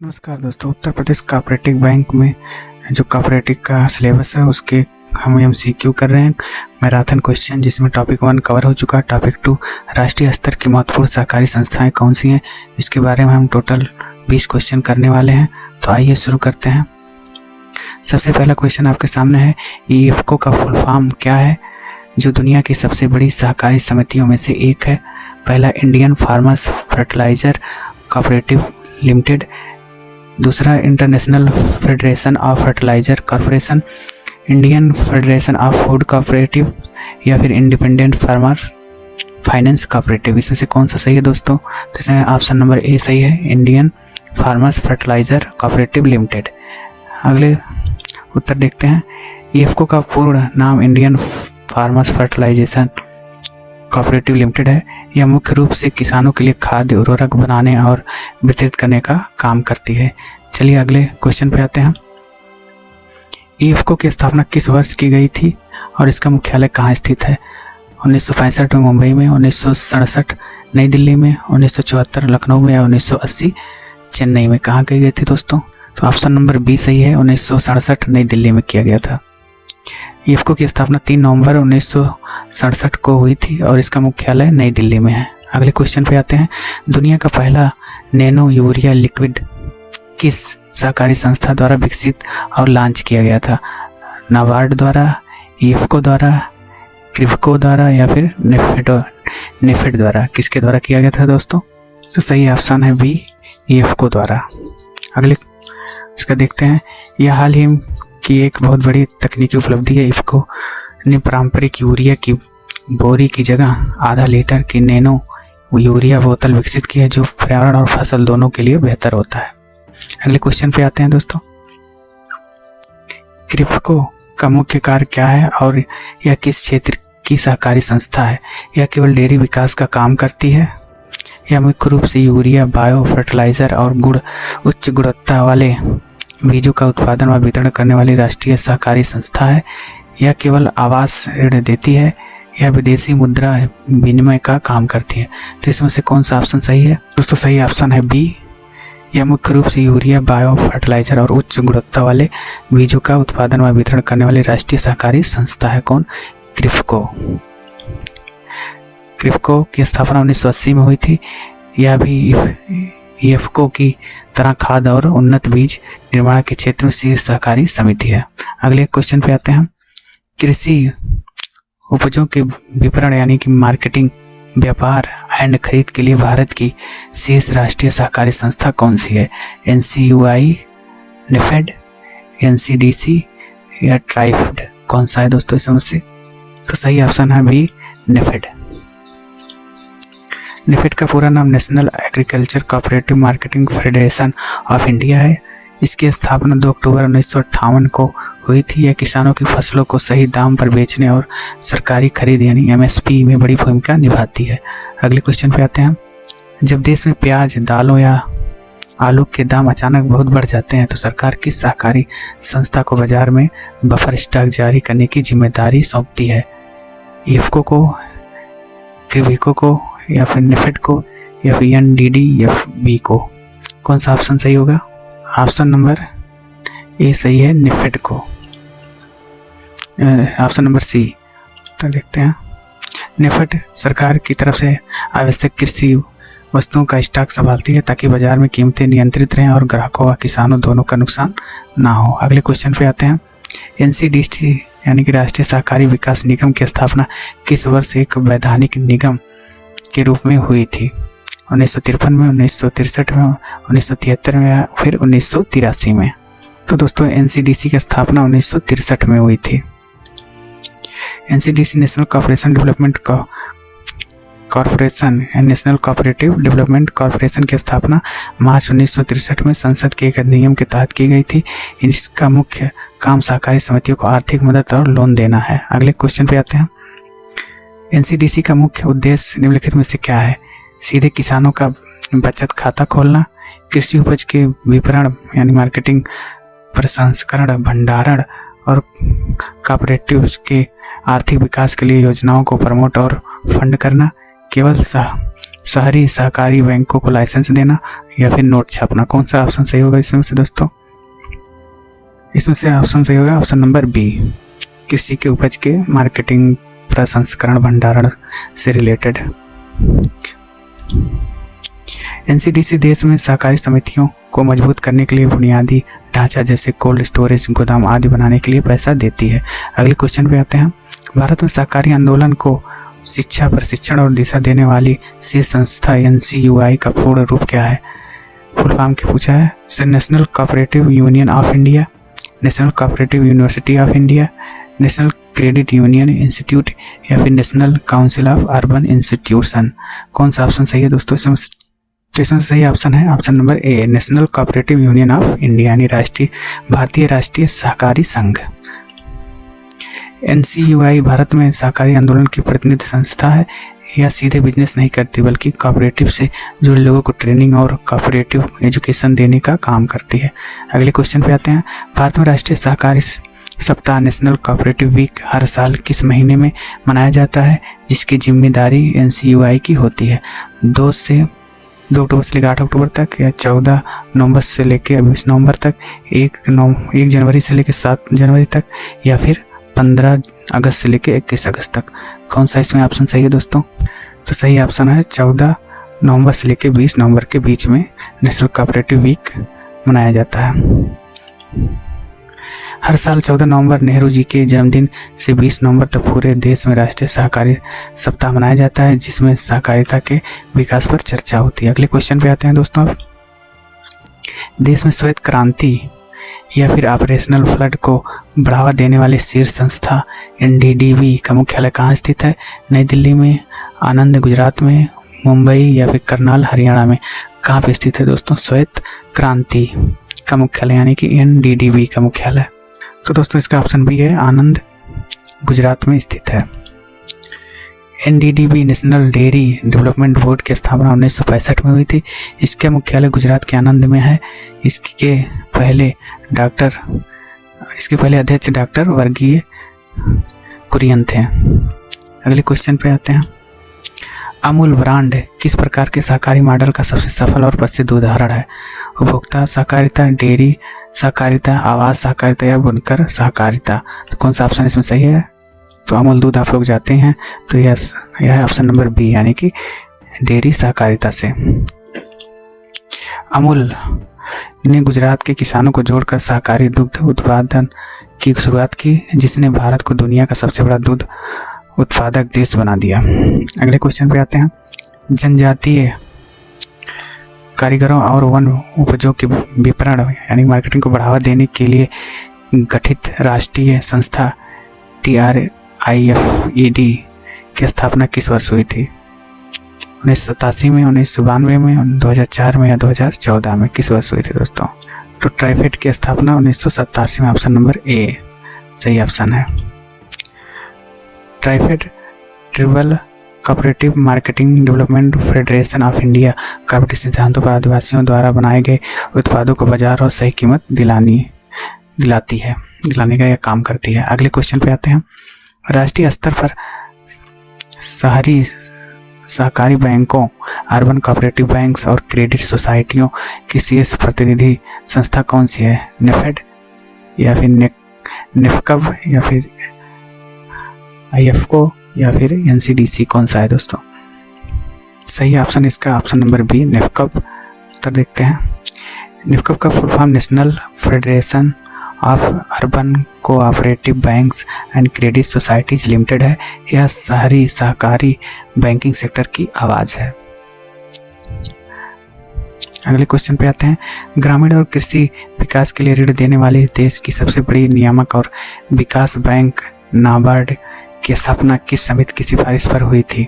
नमस्कार दोस्तों, Uttar Pradesh cooperative bank में जो कोऑपरेटिव का सिलेबस है उसके हम एमसीक्यू कर रहे हैं मैराथन क्वेश्चन, जिसमें टॉपिक 1 कवर हो चुका है। टॉपिक 2 राष्ट्रीय स्तर की महत्वपूर्ण सहकारी संस्थाएं कौन सी हैं, इसके बारे में हम टोटल 20 क्वेश्चन करने वाले हैं। तो आइए शुरू करते हैं। सबसे पहला क्वेश्चन आपके सामने है, ईएफको का फुल फॉर्म क्या है, जो दुनिया की सबसे बड़ी सहकारी समितियों में से एक है। पहला Indian farmers fertiliser cooperative limited, दूसरा international federation of fertiliser corporation, Indian federation of food cooperative या फिर इंडिपेंडेंट फार्मर फाइनेंस कोऑपरेटिव। इसमें से कौन सा सही है दोस्तों? तो इसमें ऑप्शन नंबर ए सही है, Indian farmers fertiliser cooperative limited. अगले उत्तर देखते हैं। ईएफको का पूर्ण नाम Indian farmers fertilization cooperative limited है। यह मुख्य रूप से किसानों के लिए खाद्य उर्वरक बनाने और वितरित करने का काम करती है। चलिए अगले क्वेश्चन पे आते हैं। ईएफको की स्थापना किस वर्ष की गई थी और इसका मुख्यालय कहाँ स्थित है? 1965 में मुंबई में, 1967 नई दिल्ली में, 1974 लखनऊ में या 1980 चेन्नई में। कहाँ की गई थी दोस्तों? तो ऑप्शन नंबर बी सही है, 1967 नई दिल्ली में किया गया था। ईएफको की स्थापना 3 नवंबर 1967 को हुई थी और इसका मुख्यालय नई दिल्ली में है। अगले क्वेश्चन पे आते हैं। दुनिया का पहला नैनो यूरिया लिक्विड किस सहकारी संस्था द्वारा विकसित और लॉन्च किया गया था? नाबार्ड द्वारा, ईएफको द्वारा, क्रिप्को द्वारा या फिर नेफेड द्वारा? किसके द्वारा किया गया था दोस्तों? तो सही ऑप्शन है बी, ईएफको द्वारा। अगले इसका देखते हैं। यह हाल ही की एक बहुत बड़ी तकनीकी उपलब्धि है। ईएफको ने पारंपरिक यूरिया की बोरी की जगह आधा लीटर की नैनो यूरिया बोतल विकसित की है, जो पर्यावरण और फसल दोनों के लिए बेहतर होता है। अगले क्वेश्चन पे आते हैं दोस्तों। क्रिप्को का मुख्य कार्य क्या है और यह किस क्षेत्र की सहकारी संस्था है? यह केवल डेयरी विकास का काम करती है। यह मुख्य रूप से यूरिया, बायो फर्टिलाइजर और उच्च गुणवत्ता वाले बीजों का उत्पादन व वितरण करने वाली राष्ट्रीय सहकारी संस्था है। यह केवल आवास ऋण देती है। यह विदेशी मुद्रा विनिमय का काम करती है। तो इसमें से कौन सा ऑप्शन सही है दोस्तों? सही ऑप्शन है बी। यह मुख्य रूप से यूरिया, बायो फर्टिलाइजर और उच्च गुणवत्ता वाले बीजों का उत्पादन व वितरण करने वाली राष्ट्रीय सहकारी संस्था है। कौन? क्रिप्को। क्रिप्को की स्थापना 1980 में हुई थी। यह भी ईएफको की तरह खाद्य और उन्नत बीज निर्माण के क्षेत्र में शीर्ष सहकारी समिति है। अगले क्वेश्चन पे आते हैं। कृषि उपजों के विपणन यानी कि मार्केटिंग, व्यापार एंड खरीद के लिए भारत की शीर्ष राष्ट्रीय सहकारी संस्था कौन सी है? एनसीयूआई, नेफेड, एनसीडीसी या ट्राइफेड? कौन सा है दोस्तों इसमें से? तो सही ऑप्शन है बी, नेफेड। नेफेड का पूरा नाम national agriculture cooperative marketing federation of India है। इसकी स्थापना 2 अक्टूबर 1958 को हुई थी। यह किसानों की फसलों को सही दाम पर बेचने और सरकारी खरीद यानी एमएसपी में बड़ी भूमिका निभाती है। अगले क्वेश्चन पे आते हैं। जब देश में प्याज, दालों या आलू के दाम अचानक बहुत बढ़ जाते हैं तो सरकार किस सहकारी संस्था को बाजार में बफर स्टॉक जारी करने की जिम्मेदारी सौंपती है? ईएफको को, क्रिप्को को या फिर नेफेड को या फिर एनडीडीएफबी को? कौन सा ऑप्शन सही होगा? ऑप्शन नंबर ए सही है, नेफेड को। ऑप्शन नंबर सी तो देखते हैं। नेफेड सरकार की तरफ से आवश्यक कृषि वस्तुओं का स्टॉक संभालती है ताकि बाजार में कीमतें नियंत्रित रहें और ग्राहकों व किसानों दोनों का नुकसान ना हो। अगले क्वेश्चन पे आते हैं। एनसीडीसी यानी कि राष्ट्रीय सहकारी विकास निगम की स्थापना किस वर्ष एक वैधानिक निगम के रूप में हुई थी? 1953 में, 1963 में, 1973 में या फिर 1983 में? तो दोस्तों एनसीडीसी की स्थापना 1963 में हुई थी। NCDC national corporation development corporation national cooperative development corporation की स्थापना मार्च 1963 में संसद के एक अधिनियम के तहत की गई थी। इसका मुख्य काम सहकारी समितियों को आर्थिक मदद और लोन देना है। अगले क्वेश्चन पे आते हैं। एनसीडीसी का मुख्य उद्देश्य निम्नलिखित में से क्या है? सीधे किसानों का बचत खाता खोलना, कृषि उपज के विपणन यानी मार्केटिंग, प्रसंस्करण, भंडारण और कोऑपरेटिव्स के आर्थिक विकास के लिए योजनाओं को प्रमोट और फंड करना, केवल शहरी सहकारी बैंकों को लाइसेंस देना या फिर नोट छापना। कौन सा ऑप्शन सही होगा इसमें से दोस्तों? इसमें से ऑप्शन सही होगा ऑप्शन नंबर बी, कृषि के उपज के मार्केटिंग, प्रसंस्करण, भंडारण से रिलेटेड। एनसीडीसी देश में सहकारी समितियों को मजबूत करने के लिए बुनियादी ढांचा जैसे कोल्ड स्टोरेज, गोदाम आदि बनाने के लिए पैसा देती है। अगले क्वेश्चन पे आते हैं। भारत में सहकारी आंदोलन को शिक्षा, प्रशिक्षण और दिशा देने वाली शीर्ष संस्था एनसीयूआई का पूर्ण रूप क्या है? फुल फॉर्म क्या पूछा है? National cooperative union of India, national cooperative university of India, national credit union institute या फिर national council of urban institution. कौन सा ऑप्शन सही है दोस्तों? इसमें सही ऑप्शन है option number A, national cooperative union of India यानी भारतीय राष्ट्रीय सहकारी संघ। एनसीयूआई भारत में सहकारी आंदोलन की प्रतिनिधि संस्था है। यह सीधे बिजनेस नहीं करती बल्कि कोऑपरेटिव से जुड़े लोगों को ट्रेनिंग और कोऑपरेटिव एजुकेशन देने का काम करती है। अगले क्वेश्चन पे आते हैं। भारत में राष्ट्रीय सहकारी सप्ताह, नेशनल कोऑपरेटिव वीक हर साल किस महीने में मनाया जाता है, जिसकी जिम्मेदारी एनसीयूआई की होती है? 2 अक्टूबर से लेकर 8 अक्टूबर तक, या 14 नवंबर से लेकर 20 नवंबर तक, 1 जनवरी से लेकर 7 जनवरी तक, या फिर 15 अगस्त से लेकर 21 अगस्त तक। कौन सा इसमें ऑप्शन सही है दोस्तों? तो सही ऑप्शन है 14 नवंबर से लेकर 20 नवंबर के बीच में नेशनल कोऑपरेटिव वीक मनाया जाता है। हर साल 14 नवंबर नेहरू जी के जन्मदिन से 20 नवंबर तक पूरे देश में राष्ट्रीय सहकारी सप्ताह मनाया जाता है, जिसमें सहकारिता के विकास पर चर्चा होती है। अगले क्वेश्चन पे आते हैं दोस्तों। देश में श्वेत क्रांति या फिर ऑपरेशनल फ्लड को बढ़ावा देने वाली शीर्ष संस्था एनडीडीबी का मुख्यालय कहाँ स्थित है? नई दिल्ली में, आनंद गुजरात में, मुंबई या फिर करनाल हरियाणा में? कहाँ पे स्थित है दोस्तों श्वेत क्रांति का मुख्यालय यानी कि एनडीडीबी का मुख्यालय? तो दोस्तों इसका ऑप्शन बी है, आनंद गुजरात में स्थित है। NDDB national dairy development board की स्थापना 1965 में हुई थी। इसका मुख्यालय गुजरात के आनंद में है। इसके पहले अध्यक्ष डॉक्टर वर्गीय कुरियन थे। अगले क्वेश्चन पे आते हैं। अमूल ब्रांड किस प्रकार के सहकारी मॉडल का सबसे सफल और प्रसिद्ध उदाहरण है? उपभोक्ता सहकारिता, डेयरी सहकारिता, आवास सहकारिता या बुनकर सहकारिता? तो कौन सा ऑप्शन इसमें सही है? तो अमूल दूध आप लोग जाते हैं तो यह है ऑप्शन नंबर बी यानी कि डेयरी सहकारिता से। अमूल ने गुजरात के किसानों को जोड़कर सहकारी दुग्ध उत्पादन की शुरुआत की, जिसने भारत को दुनिया का सबसे बड़ा दूध उत्पादक देश बना दिया। अगले क्वेश्चन पे आते हैं। जनजातीय कारीगरों और वन उपजों के विपणन यानी मार्केटिंग को बढ़ावा देने के लिए गठित राष्ट्रीय संस्था TRIFED की स्थापना किस वर्ष हुई थी? 1987 में, 1992 में, 2004 में या 2014 में? किस वर्ष हुई थी दोस्तों? तो ट्राइफेड की स्थापना 1987 में, ऑप्शन नंबर ए सही ऑप्शन है। TRIFED tribal cooperative marketing development federation of India कोऑपरेटिव सिद्धांतों पर आदिवासियों द्वारा बनाए गए उत्पादों को बाजार और सही कीमत दिलाने का यह काम करती है। अगले क्वेश्चन पे आते हैं। राष्ट्रीय स्तर पर शहरी सहकारी बैंकों, अर्बन कोऑपरेटिव बैंक्स और क्रेडिट सोसाइटियों की शीर्ष प्रतिनिधि संस्था कौन सी है? नेफेड या फिर नेफकब या फिर आईएफको या फिर एनसीडीसी? कौन सा है दोस्तों? सही ऑप्शन इसका ऑप्शन नंबर बी नेफकब। उत्तर देखते हैं। नेफकब का full form national federation of urban cooperative banks and credit societies limited है। यह शहरी सहकारी बैंकिंग सेक्टर की आवाज है। अगले क्वेश्चन पे आते हैं। ग्रामीण और कृषि विकास के लिए ऋण देने वाली देश की सबसे बड़ी नियामक और विकास बैंक नाबार्ड की स्थापना किस समिति की सिफारिश पर हुई थी?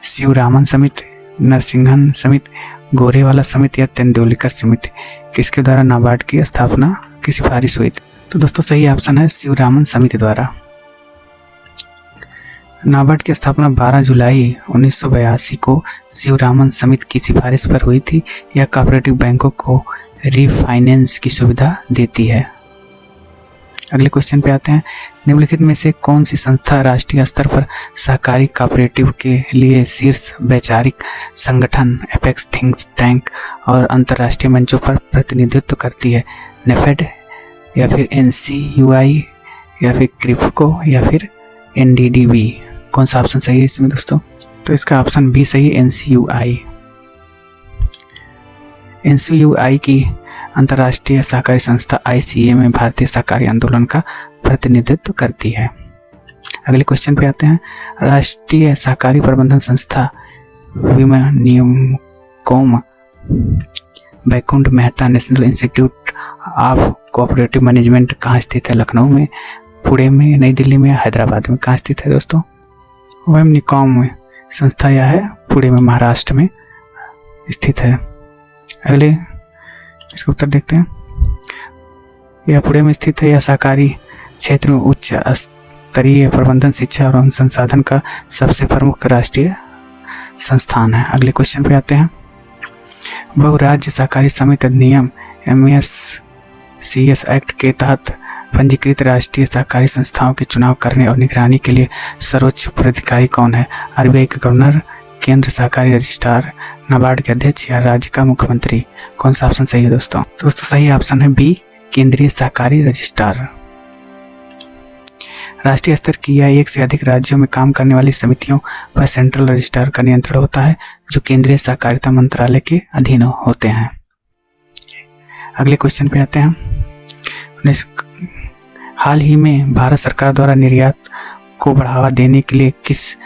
शिवरामन समिति, नरसिंहन समिति, गोरेवाला समिति या तेंदुलकर समिति? किसके द्वारा नाबार्ड की स्थापना की सिफारिश हुई थी? तो दोस्तों सही ऑप्शन है शिवरामन समिति द्वारा। नाबार्ड की स्थापना 12 जुलाई 1982 को शिवरामन समिति की सिफारिश पर हुई थी। यह कोऑपरेटिव बैंकों को रीफाइनेंस की सुविधा देती है। अगले क्वेश्चन पे आते हैं। निम्नलिखित में से कौन सी संस्था राष्ट्रीय स्तर पर सहकारी कोऑपरेटिव के लिए शीर्ष वैचारिक संगठन एपेक्स थिंक टैंक और अंतर्राष्ट्रीय मंचों पर प्रतिनिधित्व करती है? नेफेड या फिर NCUI या फिर क्रिप्को या फिर NDDB? कौन सा ऑप्शन सही है इसमें दोस्तों? तो इसका ऑप्शन बी सही है, NCUI। NCUI की अंतर्राष्ट्रीय सहकारी संस्था ICA में भारतीय सहकारी आंदोलन का प्रतिनिधित्व करती है। अगले क्वेश्चन पे आते हैं। राष्ट्रीय सहकारी प्रबंधन संस्था विमनियमकोम Vaikunth Mehta national institute of cooperative management कहाँ स्थित है? लखनऊ में, पुणे में, नई दिल्ली में, हैदराबाद में? कहाँ स्थित है दोस्तों? विमनियमकोम संस्था यह है पुणे में, महाराष्ट्र में स्थित है। अगले इसका उत्तर देखते हैं। यह पुणे में स्थित है। यह सहकारी क्षेत्र में उच्च स्तरीय प्रबंधन, शिक्षा और अनुसंधान का सबसे प्रमुख राष्ट्रीय संस्थान है। अगले क्वेश्चन पे आते हैं। बहुराज्य सहकारी समिति अधिनियम MSCS एक्ट के तहत पंजीकृत राष्ट्रीय सहकारी संस्थाओं के चुनाव करने और निगरानी के लिए सर्वोच्च पदाधिकारी कौन है? RBI के गवर्नर, केंद्र सहकारी रजिस्ट्रार, नाबार्ड के अध्यक्ष या राज्य का मुख्यमंत्री? कौन सा ऑप्शन सही है दोस्तों? दोस्तों सही ऑप्शन है बी, केंद्रीय सहकारी रजिस्ट्रार। राष्ट्रीय स्तर की या एक से अधिक राज्यों में काम करने वाली समितियों पर सेंट्रल रजिस्ट्रार का नियंत्रण होता है, जो केंद्रीय सहकारिता मंत्रालय के अधीन होते हैं। अगले क्वेश्चन पे आते हैं। हाल ही में भारत सरकार द्वारा निर्यात को बढ़ावा देने के लिए किस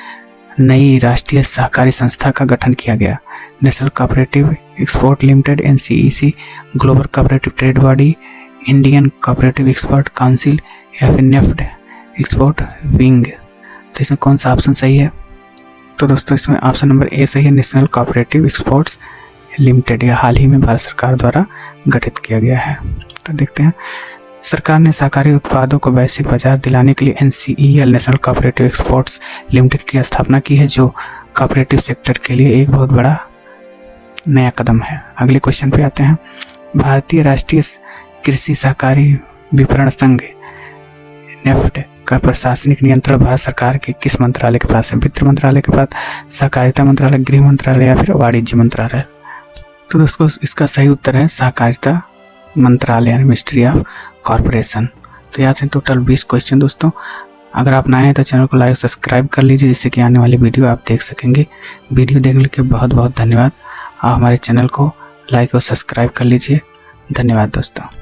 नई राष्ट्रीय सहकारी संस्था का गठन किया गया? National cooperative export limited, NCEC, global cooperative trade body, Indian cooperative export council या फिर नेफ्ट एक्सपोर्ट विंग? तो इसमें कौन सा ऑप्शन सही है? तो दोस्तों इसमें ऑप्शन नंबर ए सही है, नेशनल कोऑपरेटिव एक्सपोर्ट्स लिमिटेड। यह हाल ही में भारत सरकार द्वारा गठित किया गया है। तो देखते हैं। सरकार ने सहकारी उत्पादों को वैश्विक बाजार दिलाने के लिए NCEL national cooperative exports limited की स्थापना की है, जो कोऑपरेटिव सेक्टर के लिए एक बहुत बड़ा नया कदम है। अगले क्वेश्चन पे आते हैं। भारतीय राष्ट्रीय कृषि सहकारी विपणन संघ नेफ्ट का प्रशासनिक नियंत्रण भारत सरकार के किस मंत्रालय के पास है? वित्त मंत्रालय के पास, सहकारिता मंत्रालय, गृह मंत्रालय या फिर वाणिज्य मंत्रालय? तो दोस्तों इसका सही उत्तर है सहकारिता मंत्रालय यानी मिनिस्ट्री ऑफ कॉर्पोरेशन। तो यहाँ से टोटल 20 क्वेश्चन दोस्तों। अगर आप नए हैं तो चैनल को लाइक सब्सक्राइब कर लीजिए, जिससे कि आने वाली वीडियो आप देख सकेंगे। वीडियो देखने के लिए बहुत बहुत धन्यवाद। आप हमारे चैनल को लाइक और सब्सक्राइब कर लीजिए। धन्यवाद दोस्तों।